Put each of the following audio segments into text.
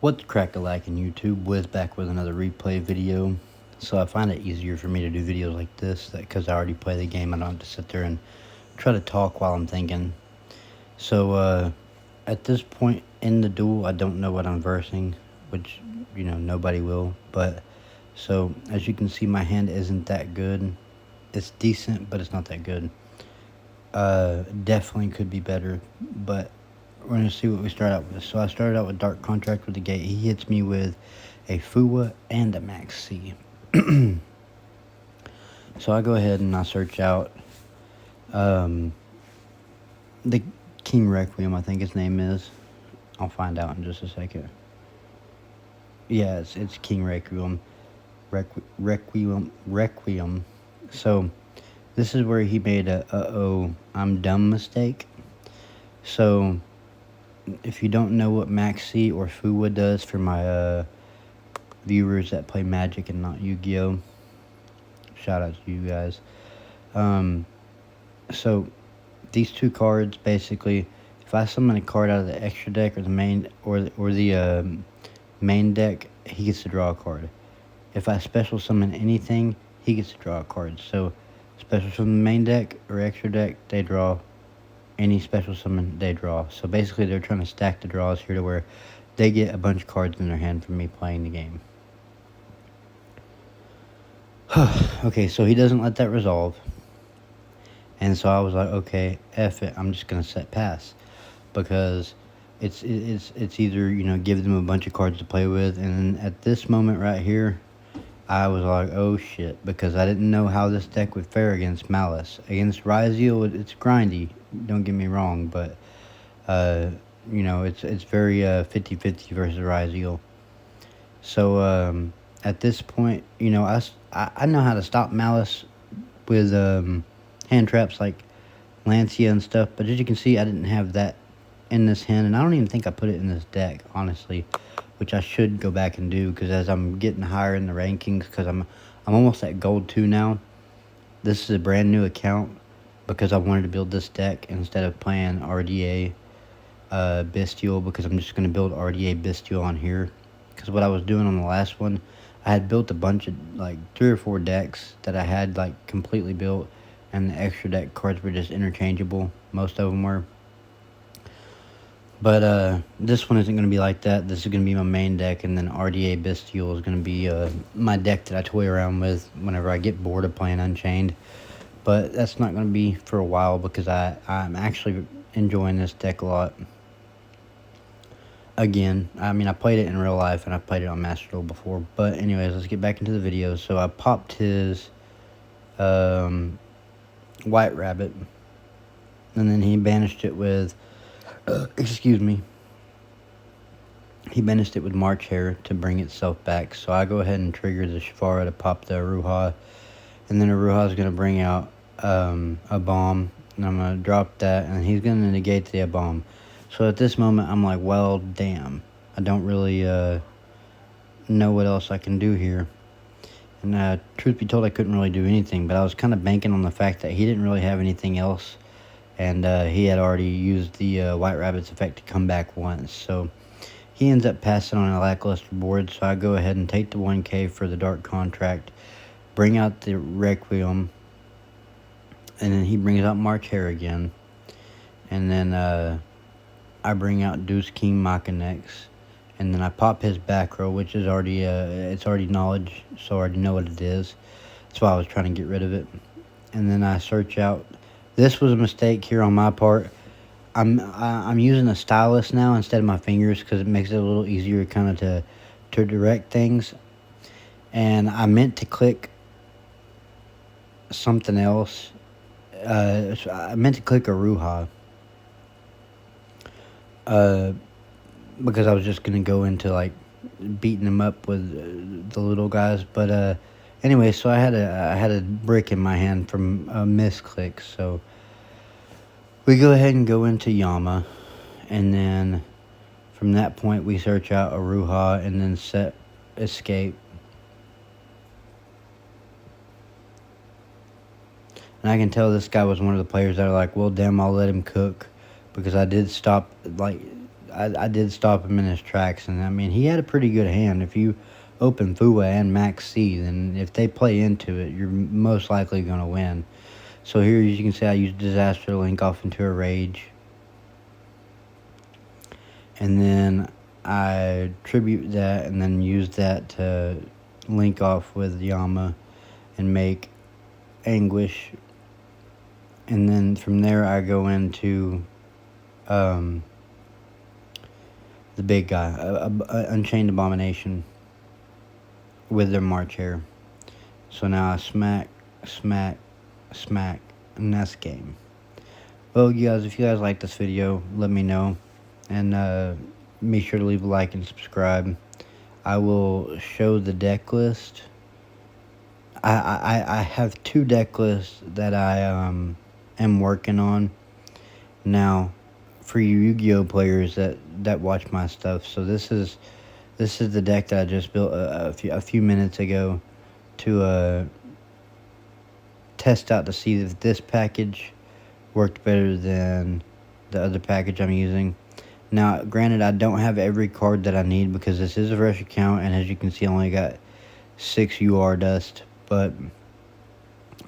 What's crack-a-lackin' YouTube? Wiz back with another replay video. So I find it easier for me to do videos like this because I already play the game. I don't have to sit there and try to talk while I'm thinking. So at this point in the duel, I don't know what I'm versing, which, nobody will. But so as you can see, my hand isn't that good. It's decent, but it's not that good. Definitely could be better, but we're going to see what we start out with. So I started out with Dark Contract with the gate. He hits me with a Fuwa and a Max C. So I go ahead and I search out the King Requiem, I think his name is. I'll find out in just a second. Yeah, it's King Requiem. Requiem. So this is where he made a uh-oh, I'm dumb mistake. So if you don't know what Maxi or Fuwa does, for my viewers that play Magic and not Yu-Gi-Oh, shout out to you guys. So these two cards, basically, if I summon a card out of the extra deck or the main main deck, he gets to draw a card. If I special summon anything, he gets to draw a card. So special from the main deck or extra deck, they draw. Any special summon, they draw. So basically they're trying to stack the draws here to where they get a bunch of cards in their hand from me playing the game. Okay, so he doesn't let that resolve. And so I was like, okay, F it, I'm just going to set pass. Because it's either, give them a bunch of cards to play with. And at this moment right here, I was like, oh shit, because I didn't know how this deck would fare against Maliss. Against Ryzeal, it's grindy, don't get me wrong, but, it's very 50-50 versus Ryzeal. So, at this point, I know how to stop Maliss with hand traps like Lancia and stuff, but as you can see, I didn't have that in this hand, and I don't even think I put it in this deck, honestly, which I should go back and do, because as I'm getting higher in the rankings, because I'm almost at gold 2 now. This is a brand new account because I wanted to build this deck instead of playing RDA Bestial, because I'm just going to build RDA Bestial on here. Because what I was doing on the last one, I had built a bunch of, like, 3 or 4 decks that I had, like, completely built, and the extra deck cards were just interchangeable. Most of them were. But this one isn't going to be like that. This is going to be my main deck, and then RDA Bestial is going to be my deck that I toy around with whenever I get bored of playing Unchained. But that's not going to be for a while, because I'm actually enjoying this deck a lot. Again, I mean, I played it in real life, and I played it on masterduel before. But anyways, let's get back into the video. So I popped his White Rabbit, and then he banished it with... excuse me. He banished it with March Hare to bring itself back. So I go ahead and trigger the Shivara to pop the Aruha. And then Aruha is going to bring out a bomb. And I'm going to drop that. And he's going to negate the bomb. So at this moment, I'm like, well, damn. I don't really know what else I can do here. And truth be told, I couldn't really do anything. But I was kind of banking on the fact that he didn't really have anything else. And he had already used the White Rabbit's effect to come back once. So he ends up passing on a lackluster board. So I go ahead and take the 1K for the Dark Contract. Bring out the Requiem. And then he brings out March Hare again. And then I bring out Deuce King Machinex. And then I pop his back row, which is already, it's already knowledge. So I already know what it is. That's why I was trying to get rid of it. And then I search out... This was a mistake here on my part. I'm using a stylus now instead of my fingers, because it makes it a little easier kind of to direct things. And I meant to click something else. I meant to click Aruha. Because I was just going to go into, like, beating them up with the little guys. But anyway, so I had a brick in my hand from a misclick. So we go ahead and go into Yama, and then from that point we search out Aruha and then set escape. And I can tell this guy was one of the players that are like, well, damn, I'll let him cook, because I did stop, like, I did stop him in his tracks, and I mean, he had a pretty good hand. If you open Fua and Max C, then if they play into it, you're most likely going to win. So here, as you can see, I used Disaster to link off into a Rage. And then I tribute that and then use that to link off with Yama and make Anguish. And then from there I go into the big guy, Unchained Abomination with their March Hare. So now I smack, smack, smack, and that's game. Well, you guys, if you guys like this video, let me know. And be sure to leave a like and subscribe. I will show the deck list. I have 2 deck lists that I am working on now for you Yu-Gi-Oh players that watch my stuff. So this is the deck that I just built a few minutes ago to test out to see if this package worked better than the other package I'm using. Now, granted, I don't have every card that I need because this is a fresh account, and as you can see, I only got 6 UR dust, but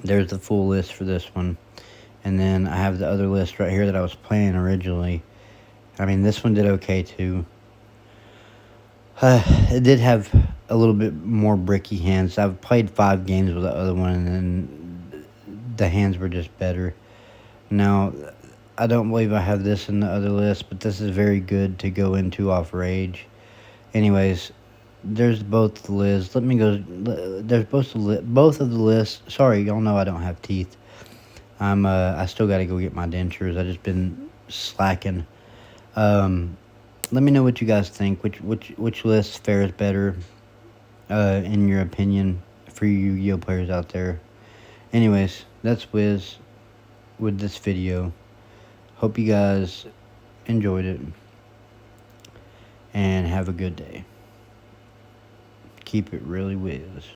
there's the full list for this one. And then I have the other list right here that I was playing originally. I mean, this one did okay too. It did have a little bit more bricky hands. I've played 5 games with the other one, and then the hands were just better. Now, I don't believe I have this in the other list, but this is very good to go into off Rage. Anyways, there's both the lists. Let me go. There's both of the lists. Sorry, y'all know I don't have teeth. I still got to go get my dentures. I just been slacking. Let me know what you guys think. Which list fares better, in your opinion, for you Yu-Gi-Oh players out there. Anyways, that's Wiz with this video. Hope you guys enjoyed it, and have a good day. Keep it really Wiz.